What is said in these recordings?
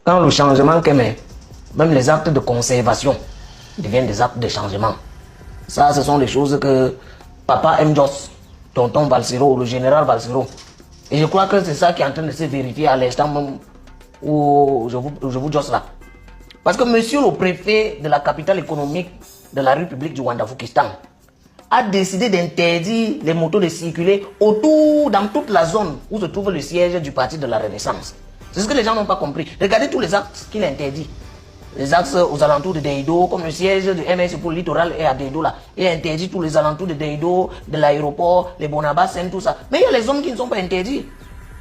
quand le changement qu'aime, même les actes de conservation deviennent des actes de changement. Ça, ce sont les choses que Papa M. Joss, tonton Valsero, le général Valsero. Et je crois que c'est ça qui est en train de se vérifier à l'instant même où je vous josse là. Parce que monsieur le préfet de la capitale économique de la République du Wandafukistan a décidé d'interdire les motos de circuler autour, dans toute la zone où se trouve le siège du parti de la Renaissance. C'est ce que les gens n'ont pas compris. Regardez tous les actes qu'il interdit. Les axes aux alentours de Deido, comme le siège du MS pour le littoral est à Deido là. Il interdit tous les alentours de Deido, de l'aéroport, les Bonabassin, tout ça. Mais il y a les zones qui ne sont pas interdites.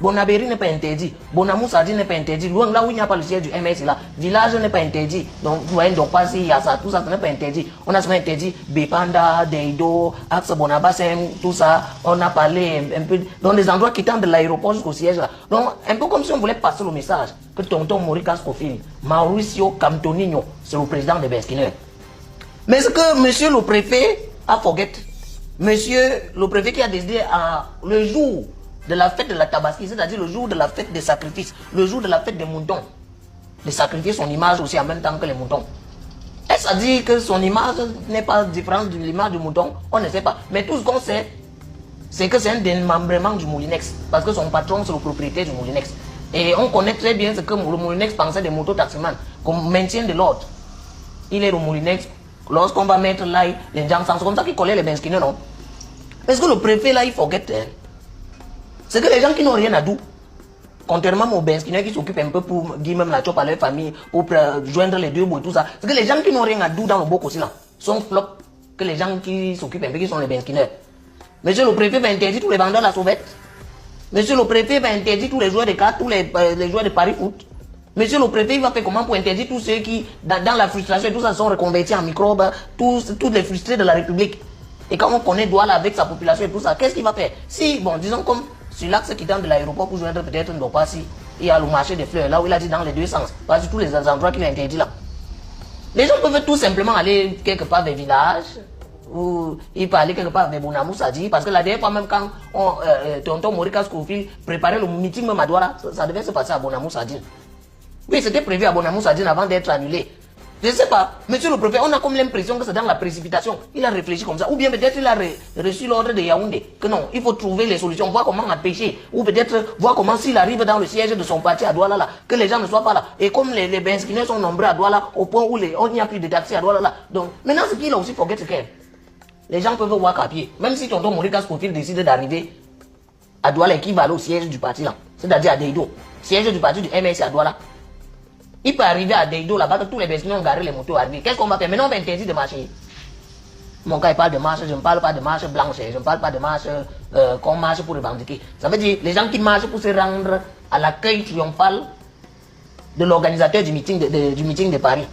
Bonabéry n'est pas interdit. Bonamoussadi n'est pas interdit. Là où il n'y a pas le siège du MS là, village n'est pas interdit. Donc vous voyez, donc pas il y a ça, tout ça n'est pas interdit. On a seulement interdit Bepanda, Deido, axe Bonabassin, tout ça. On a parlé un peu dans des endroits qui tendent de l'aéroport jusqu'au siège là. Donc un peu comme si on voulait passer le message que tonton Maurice Scofil, Mauricio Camtonino, c'est le président de Beskineur. Mais ce que monsieur le préfet a forget, monsieur le préfet qui a décidé le jour de la fête de la Tabaski, c'est-à-dire le jour de la fête des sacrifices, le jour de la fête des moutons, de sacrifier son image aussi en même temps que les moutons. Est-ce à dire que son image n'est pas différente de l'image du mouton? On ne sait pas. Mais tout ce qu'on sait, c'est que c'est un démembrement du Moulinex, parce que son patron, c'est le propriétaire du Moulinex. Et on connaît très bien ce que le Moulinex pensait des motos taximan, comme maintien de l'ordre. Il est le Moulinex. Lorsqu'on va mettre là, les gens, c'est comme ça qu'ils collaient les benskines, non? Parce que le préfet là, il forget. C'est que les gens qui n'ont rien à dire, contrairement aux benskines qui s'occupent un peu pour dire même la chope à leur famille, pour joindre les deux bouts et tout ça, c'est que les gens qui n'ont rien à dire dans le beau aussi là, sont flop que les gens qui s'occupent un peu, qui sont les benskines. Monsieur le préfet va interdire tous les vendeurs de la sauvette. Monsieur le préfet va interdire tous les joueurs de cartes, tous les joueurs de Paris foot. Monsieur le préfet il va faire comment pour interdire tous ceux qui, dans la frustration et tout ça, sont reconvertis en microbes, tous les frustrés de la République. Et quand on connaît Douala avec sa population et tout ça, qu'est-ce qu'il va faire? Si, bon, disons comme sur l'axe qui tend de l'aéroport pour joindre peut-être Ndopassi, il y a le marché des fleurs, là où il a dit dans les deux sens, pas sur tous les endroits qu'il a interdit là. Les gens peuvent tout simplement aller quelque part vers village, ou il peut aller quelque part vers Bonamoussadi, parce que la dernière fois même quand tonton Maurice Scofil préparait le meeting même à Douala, ça devait se passer à Bonamoussadi. Oui, c'était prévu à Bonamoussadi avant d'être annulé. Je ne sais pas, monsieur le préfet, on a comme l'impression que c'est dans la précipitation. Il a réfléchi comme ça. Ou bien peut-être il a reçu l'ordre de Yaoundé. Que non, il faut trouver les solutions, voir comment empêcher. Ou peut-être voir comment s'il arrive dans le siège de son parti à Douala, là, que les gens ne soient pas là. Et comme les benskines sont nombreux à Douala, au point où on n'y a plus de taxi à Douala, là. Donc, maintenant, ce qu'il a aussi forget, c'est que les gens peuvent voir qu'à pied. Même si tonton Maurice Scofil décide d'arriver à Douala, qui va aller au siège du parti, là. C'est-à-dire à Deido. Siège du parti du MS à Douala. Il peut arriver à Deido là-bas que tous les benskines ont garé les motos arrivés. Qu'est-ce qu'on va faire? Maintenant on va interdire de marcher. Mon gars il parle de marche, je ne parle pas de marche blanche, je ne parle pas de marche qu'on marche pour revendiquer. Ça veut dire les gens qui marchent pour se rendre à l'accueil triomphal de l'organisateur du meeting de Paris.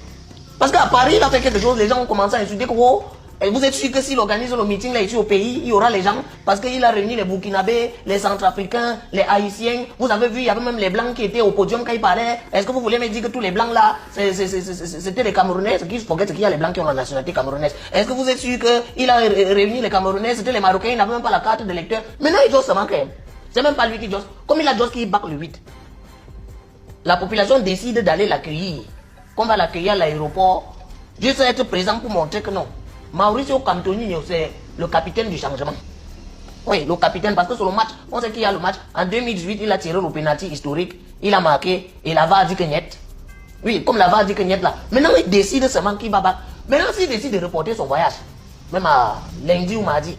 Parce qu'à Paris il a fait quelque chose, les gens ont commencé à insulter que oh, et vous êtes sûr que s'il organise le meeting là ici au pays, il y aura les gens, parce qu'il a réuni les Burkinabés, les Centrafricains, les Haïtiens. Vous avez vu, il y avait même les Blancs qui étaient au podium quand il parlait. Est-ce que vous voulez me dire que tous les Blancs là, c'était les Camerounais? Qu'il y a les Blancs qui ont la nationalité camerounaise. Est-ce que vous êtes sûr qu'il a réuni les Camerounais? C'était les Marocains, ils n'avaient même pas la carte d'électeur. Maintenant il josse seulement quand même. C'est même pas lui qui josse. Comme il a josse qui back le 8. La population décide d'aller l'accueillir. Qu'on va l'accueillir à l'aéroport. Juste être présent pour montrer que non. Mauricio Camtonino, c'est le capitaine du changement. Oui, le capitaine, parce que sur le match, on sait qu'il y a le match. En 2018, il a tiré le penalty historique, il a marqué, et la VAR dit que niet. Oui, comme la VAR dit que niet là. Maintenant, il décide seulement qu'il va battre. Maintenant, s'il décide de reporter son voyage, même à lundi ou mardi,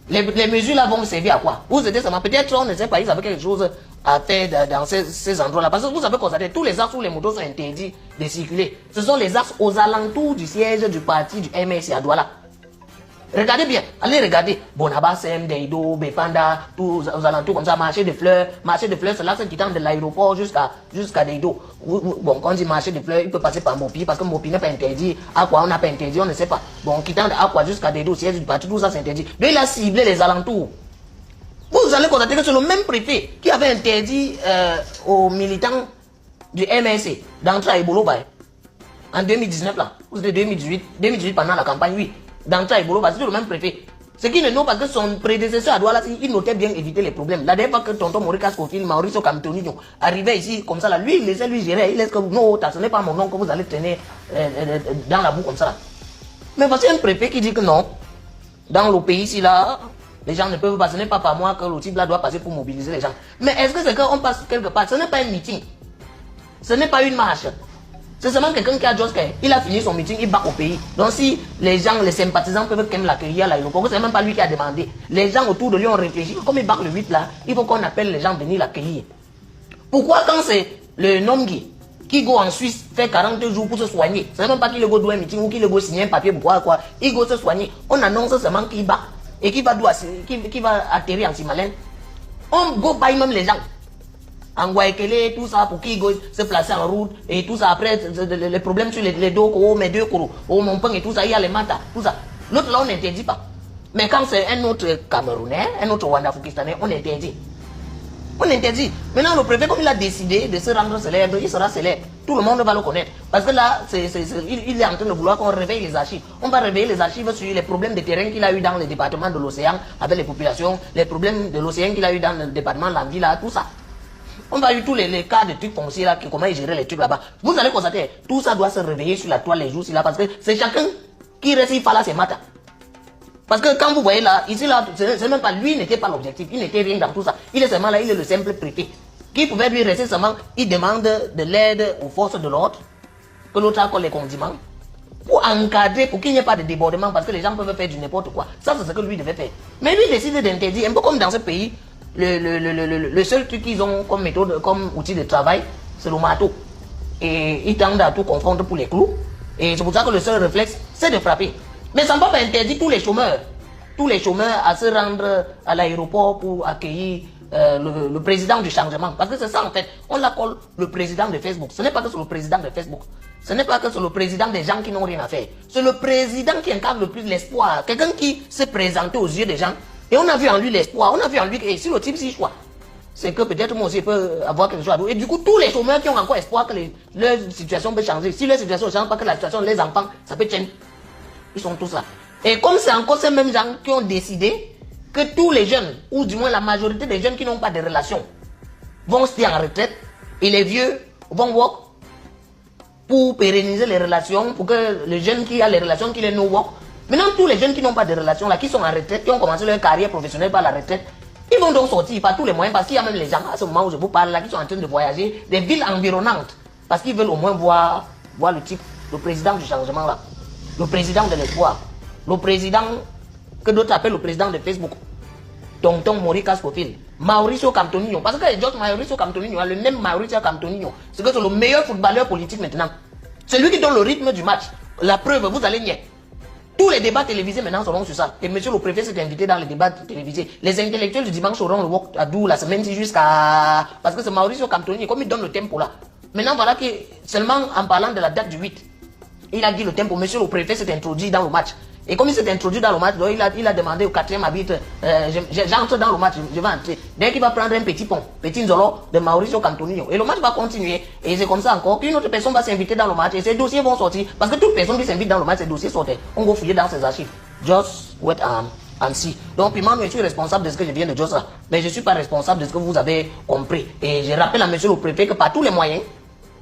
les mesures là vont servir à quoi? Vous êtes seulement, peut-être, on ne sait pas, ils avaient quelque chose à faire dans ces endroits-là. Parce que vous avez constaté, tous les axes où les motos sont interdits de circuler, ce sont les axes aux alentours du siège du parti du MS à Douala. Regardez bien, allez regarder. Bonabasem, Deido, Befanda, tous aux alentours comme ça, marché de fleurs, c'est là qui tend de l'aéroport jusqu'à Deido. Bon, quand on dit marché de fleurs, il peut passer par Mopi, parce que Mopi n'est pas interdit. À quoi on n'a pas interdit, on ne sait pas. Bon, qui tend à quoi jusqu'à Deido, siège du parti, tout ça c'est interdit. Mais il a ciblé les alentours. Vous allez constater que c'est le même préfet qui avait interdit aux militants du MSC d'entrer à Ebolo en 2019 là. Ou c'était 2018 pendant la campagne, oui. D'entrer à Ebolo, c'était le même préfet. Ce qui ne note parce que son prédécesseur à Douala, il notait bien éviter les problèmes. La dernière fois que tonton Maurice Scofil, Mauricio Camtonino arrivait ici comme ça, là, lui, il laissait lui gérer. Il laisse que non, ce n'est pas mon nom que vous allez tenir dans la boue comme ça. Là. Mais voici un préfet qui dit que non, dans le pays ici là, les gens ne peuvent pas, ce n'est pas par moi que le type là doit passer pour mobiliser les gens. Mais est-ce que c'est qu'on passe quelque part? Ce n'est pas un meeting. Ce n'est pas une marche. C'est seulement quelqu'un qui a juste il a fini son meeting, il bat au pays. Donc si les gens, les sympathisants peuvent quand même l'accueillir à l'aéroport, c'est même pas lui qui a demandé. Les gens autour de lui ont réfléchi. Comme il bat le 8 là, il faut qu'on appelle les gens venir l'accueillir. Pourquoi quand c'est le Nomgi qui go en Suisse fait 42 jours pour se soigner, c'est même pas qu'il go doit un meeting ou qu'il go signer un papier pour quoi, il go se soigner. On annonce seulement qu'il bat et qu'il va atterrir en Simalène. On go bailler même les gens. En Guayaquil, tout ça pour qu'ils se placer en route et tout ça. Après, les problèmes sur les dos, mes deux cours, mon pain et tout ça, il y a les matas, tout ça. L'autre là, on n'interdit pas. Mais quand c'est un autre Camerounais, un autre Wanda-Foukistanais, on interdit. On interdit. Maintenant, le préfet, comme il a décidé de se rendre célèbre, il sera célèbre. Tout le monde va le connaître. Parce que là, il est en train de vouloir qu'on réveille les archives. On va réveiller les archives sur les problèmes de terrain qu'il a eu dans le département de l'océan avec les populations, les problèmes de l'océan qu'il a eu dans le département de l'Anville, tout ça. On va eu tous les cas de trucs fonciers là, comment ils géraient les trucs là-bas. Vous allez constater, tout ça doit se réveiller sur la toile les jours là, parce que c'est chacun qui reste, il fallait ses matins. Parce que quand vous voyez là, ici là, c'est même pas lui, n'était pas l'objectif, il n'était rien dans tout ça. Il est seulement là, il est le simple préfet. Qui pouvait lui rester seulement, il demande de l'aide aux forces de l'ordre, que l'autre a les condiments, pour encadrer, pour qu'il n'y ait pas de débordement, parce que les gens peuvent faire du n'importe quoi. Ça, c'est ce que lui devait faire. Mais lui décide d'interdire, un peu comme dans ce pays. Le seul truc qu'ils ont comme méthode, comme outil de travail, c'est le marteau. Et ils tendent à tout confondre pour les clous. Et c'est pour ça que le seul réflexe, c'est de frapper. Mais ça ne va pas interdire tous les chômeurs à se rendre à l'aéroport pour accueillir le président du changement. Parce que c'est ça en fait, on l'appelle le président de Facebook. Ce n'est pas que c'est le président de Facebook. Ce n'est pas que c'est le président des gens qui n'ont rien à faire. C'est le président qui incarne le plus l'espoir. Quelqu'un qui s'est présenté aux yeux des gens. Et on a vu en lui l'espoir, on a vu en lui que si le type s'y choix, c'est que peut-être moi aussi peut avoir quelque chose à dire. Et du coup, tous les chômeurs qui ont encore espoir que leur situation peut changer, si leur situation ne change pas, que la situation des enfants, ça peut changer. Ils sont tous là. Et comme c'est encore ces mêmes gens qui ont décidé que tous les jeunes, ou du moins la majorité des jeunes qui n'ont pas de relation, vont se faire en retraite, et les vieux vont work pour pérenniser les relations, pour que les jeunes qui ont les relations, qui les no work. Maintenant, tous les jeunes qui n'ont pas de relation, là, qui sont en retraite, qui ont commencé leur carrière professionnelle par la retraite, ils vont donc sortir par tous les moyens, parce qu'il y a même les gens, à ce moment où je vous parle là, qui sont en train de voyager des villes environnantes, parce qu'ils veulent au moins voir le type, le président du changement là, le président de l'espoir, le président que d'autres appellent le président de Facebook, tonton Maurice Scofil, Mauricio Camtonino, parce que Mauricio Camtonino, le même Mauricio Camtonino, c'est que c'est le meilleur footballeur politique maintenant. C'est lui qui donne le rythme du match. La preuve, vous allez nier. Tous les débats télévisés maintenant seront sur ça. Et monsieur le préfet s'est invité dans les débats télévisés. Les intellectuels du dimanche auront le walk à Dou la semaine-ci jusqu'à... Parce que c'est Mauricio Camtonini, comme il donne le tempo là. Maintenant voilà que seulement en parlant de la date du 8, il a dit le tempo, monsieur le préfet s'est introduit dans le match. Et comme il s'est introduit dans le match, donc il a demandé au 4e arbitre, j'entre dans le match, je vais entrer. Dès qu'il va prendre un petit pont, petit Nzolo de Mauricio Camtonino. Et le match va continuer. Et c'est comme ça encore qu'une autre personne va s'inviter dans le match et ses dossiers vont sortir. Parce que toute personne qui s'invite dans le match, ses dossiers sortent. On va fouiller dans ses archives. Just wait and see. Donc, puis moi, je suis responsable de ce que je viens de dire ça. Mais je ne suis pas responsable de ce que vous avez compris. Et je rappelle à monsieur le préfet que par tous les moyens,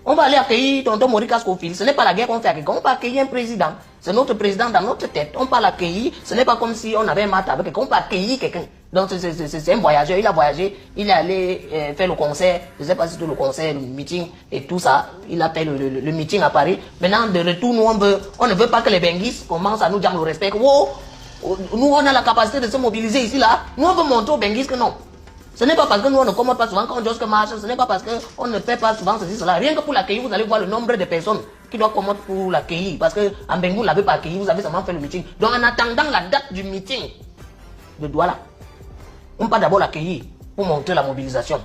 on va aller accueillir tonton Maurice Scofil. Ce n'est pas la guerre qu'on fait à quelqu'un. On va accueillir un président. C'est notre président dans notre tête. On va l'accueillir. Ce n'est pas comme si on avait un mat avec quelqu'un. On va accueillir quelqu'un. Donc c'est un voyageur. Il a voyagé. Il est allé faire le concert. Je ne sais pas si c'était le concert, le meeting et tout ça. Il a fait le meeting à Paris. Maintenant, de retour, nous, on ne veut pas que les Benguis commencent à nous dire le respect. Wow, nous, on a la capacité de se mobiliser ici, là. Nous, on veut montrer aux Benguis que non. Ce n'est pas parce que nous on ne commande pas souvent quand on dit que marche, ce n'est pas parce qu'on ne fait pas souvent ceci, cela. Rien que pour l'accueillir, vous allez voir le nombre de personnes qui doivent commander pour l'accueillir. Parce qu'en Bengue, vous ne l'avez pas accueilli, vous avez seulement fait le meeting. Donc en attendant la date du meeting de Douala, on peut d'abord l'accueillir pour montrer la mobilisation.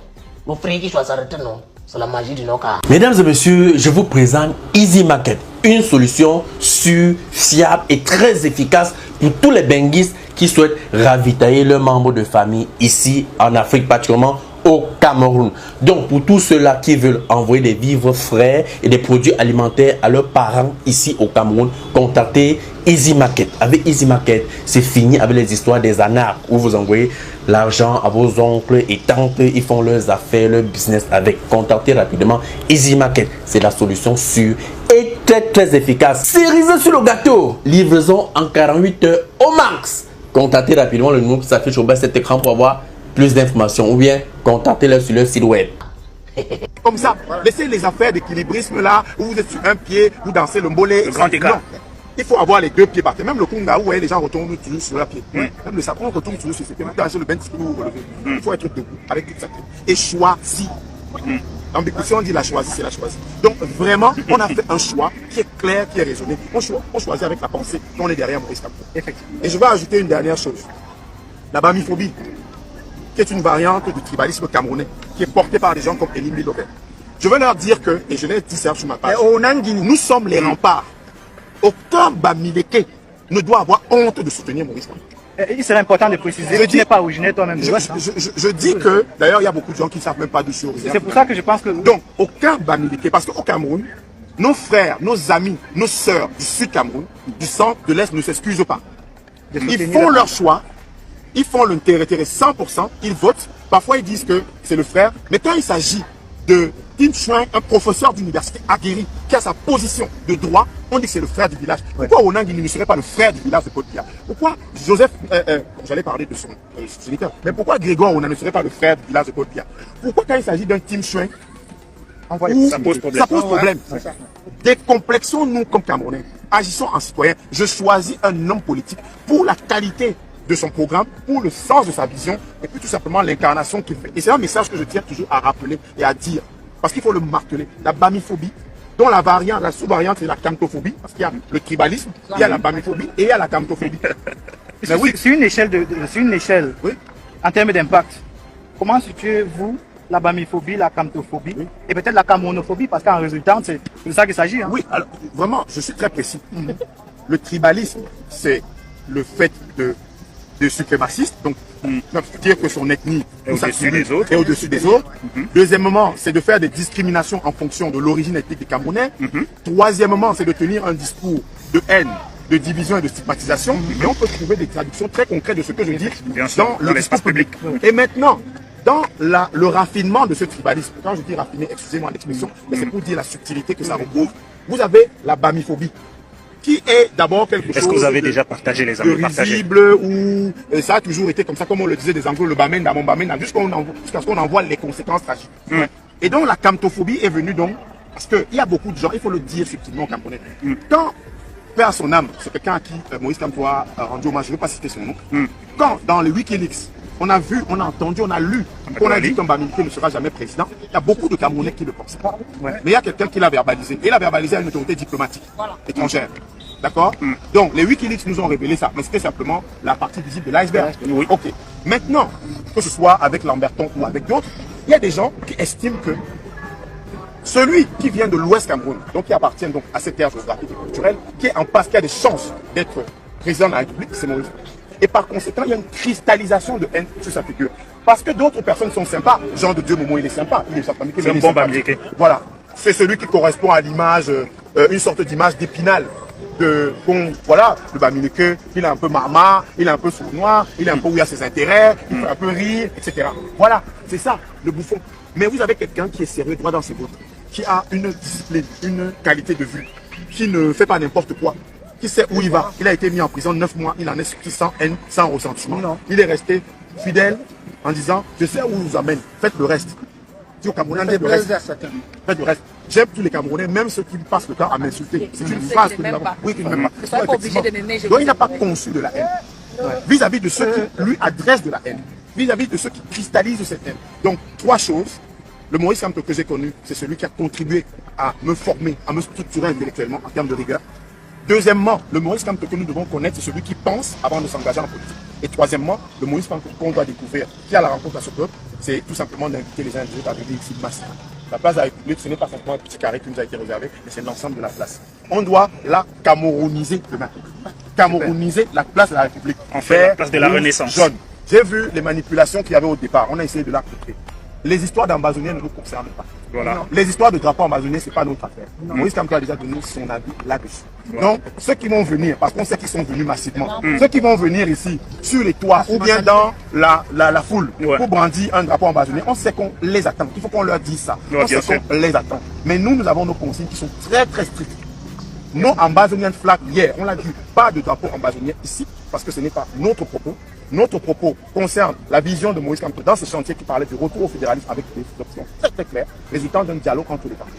Le prix qui soit s'arrêter, non. C'est la magie du Noka. Mesdames et messieurs, je vous présente Easy Market, une solution sûre, fiable et très efficace pour tous les benguistes qui souhaitent ravitailler leurs membres de famille ici en Afrique, particulièrement au Cameroun. Donc, pour tous ceux-là qui veulent envoyer des vivres frais et des produits alimentaires à leurs parents ici au Cameroun, contactez Easy Market. Avec Easy Market, c'est fini avec les histoires des anards où vous envoyez l'argent à vos oncles et tantes, ils font leurs affaires, leur business avec. Contactez rapidement Easy Market. C'est la solution sûre et très efficace. Cerise sur le gâteau. Livraison en 48 heures au max. Contactez rapidement le numéro qui s'affiche au bas de cet écran pour avoir plus d'informations ou bien contactez-les sur leur site web. Comme ça, laissez les affaires d'équilibrisme là, où vous êtes sur un pied, vous dansez le mbolé. Le grand écart. Non. Il faut avoir les deux pieds par terre. Même le kunga où les gens retournent toujours sur leur pied. Même le sapon retourne toujours sur ses pieds. Vous dansez le bench, vous relevez. Il faut être debout avec toute sa tête. Et choisi. En Bécoussi, on dit la choisie, c'est la choisie. Donc vraiment, on a fait un choix qui est clair, qui est raisonné. On choisit avec la pensée qu'on est derrière Maurice Kamto. Et je vais ajouter une dernière chose. La bamiphobie, qui est une variante du tribalisme camerounais, qui est portée par des gens comme Elie Milobert. Je veux leur dire que, et je l'ai dit ça sur ma page, nous sommes les remparts. Aucun Bamileke ne doit avoir honte de soutenir Maurice Kamto. Il serait important de préciser que tu n'es pas originaire toi-même de l'Ouest. Je dis que, d'ailleurs, il y a beaucoup de gens qui ne savent même pas d'où je suis originaire. C'est pour ça que je pense que... Donc, aucun Bamileke, parce qu'au Cameroun, nos frères, nos amis, nos sœurs du Sud Cameroun, du centre, de l'Est ne s'excusent pas. Ils font leur choix, ils font l'intérêt 100%, ils votent. Parfois, ils disent que c'est le frère. Mais quand il s'agit de Tim Chouin, un professeur d'université aguerri, qui a sa position de droit, on dit que c'est le frère du village. Pourquoi Onangini ne serait pas le frère du village de Côte-Bia? Pourquoi Joseph, j'allais parler de son géniteur, mais pourquoi Grégoire Ona ne serait pas le frère du village de Côte-Bia? Pourquoi quand il s'agit d'un Tim Chouin, ça pose problème. Ça pose problème. Décomplexons-nous comme Camerounais. Agissons en citoyens. Je choisis un homme politique pour la qualité de son programme, pour le sens de sa vision, et puis tout simplement l'incarnation qu'il fait. Et c'est un message que je tiens toujours à rappeler et à dire, parce qu'il faut le marteler. La bamiphobie, dont la variante, la sous-variante, c'est la kamtophobie, parce qu'il y a le tribalisme, il y a la bamiphobie et il y a la kamtophobie. Mais oui, sur une échelle, Oui. En termes d'impact, comment situez-vous la bamiphobie, la kamtophobie et peut-être la camerounophobie, parce qu'en résultat, c'est de ça qu'il s'agit. Hein. Oui, alors vraiment, je suis très précis. Le tribalisme, c'est le fait de suprémacistes, donc dire que son ethnie est au-dessus des autres. est au-dessus des autres. Deuxièmement, c'est de faire des discriminations en fonction de l'origine ethnique des Camerounais. Troisièmement, c'est de tenir un discours de haine, de division et de stigmatisation. Et on peut trouver des traductions très concrètes de ce que je dis dans l'espace public. Et maintenant, dans le raffinement de ce tribalisme, quand je dis raffiné, excusez-moi l'expression, mais c'est pour dire la subtilité que ça recouvre, vous avez la bamiphobie, qui est d'abord quelque chose. Est-ce que vous avez déjà partagé les amis risible, ou ça a toujours été comme ça, comme on le disait des Anglo, le bamen, mon bamen, jusqu'à ce qu'on en voit les conséquences tragiques. Et donc la kamtophobie est venue donc, parce qu'il y a beaucoup de gens, il faut le dire subtilement au Camerounais. Quand, père à son âme, c'est quelqu'un à qui Maurice Kamto a rendu hommage, je ne vais pas citer son nom, quand dans le Wikileaks, on a vu, on a entendu, on a lu, qu'on a dit qu'un Bamileke ne sera jamais président, il y a beaucoup de Camerounais qui le pensent. Mais il y a quelqu'un qui l'a verbalisé, et il l'a verbalisé à une autorité diplomatique étrangère. D'accord. Donc, les Wikileaks nous ont révélé ça, mais c'était simplement la partie visible de l'iceberg. Oui. Ok. Maintenant, que ce soit avec Lamberton ou avec d'autres, il y a des gens qui estiment que celui qui vient de l'Ouest Cameroun, donc qui appartient donc à cette terre géographique et culturelle, qui est en passe, qui a des chances d'être président de la République, c'est Maurice. Et par conséquent, il y a une cristallisation de haine sur sa figure. Parce que d'autres personnes sont sympas. Jean de Dieu Momo, il est sympa. Il est sympa. C'est un bon Bamileke. Voilà. C'est celui qui correspond à l'image, une sorte d'image d'Épinal. Voilà, le Bamileke, il est un peu marmar, il est un peu sournois, il est un peu où il y a ses intérêts, il fait un peu rire, etc. Voilà, c'est ça, le bouffon. Mais vous avez quelqu'un qui est sérieux, droit dans ses bottes, qui a une discipline, une qualité de vue, qui ne fait pas n'importe quoi, qui sait où il va. Il a été mis en prison 9 mois, il en est sorti sans haine, sans ressentiment. Non. Il est resté fidèle en disant, je sais où je vous amène, faites le reste. Dis aux Camerounais, faites le reste. Faites le reste. J'aime tous les Camerounais, même ceux qui passent le temps à m'insulter. C'est une phrase que nous n'avons pas. Oui, que nous n'aavons pas. Donc il n'a pas conçu de la haine. Vis-à-vis de ceux qui lui adressent de la haine. Vis-à-vis de ceux qui cristallisent cette haine. Donc, 3 choses. Le Maurice Kamto que j'ai connu, c'est celui qui a contribué à me former, à me structurer intellectuellement en termes de rigueur. Deuxièmement, le Maurice Kamto que nous devons connaître, c'est celui qui pense avant de s'engager en politique. Et troisièmement, le Maurice Kamto qu'on doit découvrir, qui a la rencontre à ce peuple, c'est tout simplement d'inviter les uns et les autres à venir ici massivement. La place de la République, ce n'est pas simplement un petit carré qui nous a été réservé, mais c'est l'ensemble de la place. On doit la camerouniser demain. Camerouniser la place de la République. En fait, la place de la Renaissance. Jaune. J'ai vu les manipulations qu'il y avait au départ. On a essayé de la couper. les histoires d'ambazoniens ne nous concernent pas. Voilà. Les histoires de drapeaux ambazoniens, c'est pas notre affaire. Moïse Kamto a déjà donné son avis là-dessus. Donc, ceux qui vont venir, parce qu'on sait qu'ils sont venus massivement, ceux qui vont venir ici, sur les toits, ou bien dans la foule, pour brandir un drapeau ambazonien, on sait qu'on les attend. Il faut qu'on leur dise ça. Ouais, on sait qu'on les attend. Mais nous avons nos consignes qui sont très, très strictes. Non ambazonian flag hier, on l'a dit, pas de drapeau ambazonien ici, parce que ce n'est pas notre propos. Notre propos concerne la vision de Moïse Kamto dans ce chantier qui parlait du retour au fédéralisme avec des options très très claires, résultant d'un dialogue entre les partis.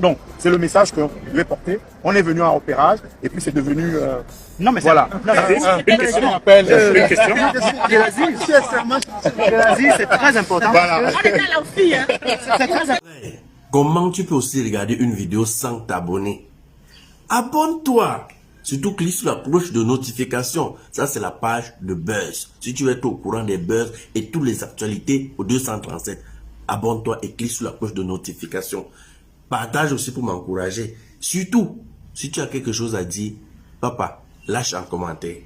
Donc, c'est le message que je vais porter. On est venu en opérage et puis c'est devenu... Non, mais voilà. Une question. Une question. L'Asie, c'est très important. Voilà. C'est très important. Comment tu peux aussi regarder une vidéo sans t'abonner? Abonne-toi. Surtout clique sur la cloche de notification. Ça, c'est la page de Buzz. Si tu veux être au courant des buzz et toutes les actualités au 237, abonne-toi et clique sur la cloche de notification. Partage aussi pour m'encourager. Surtout, si tu as quelque chose à dire, papa, lâche un commentaire.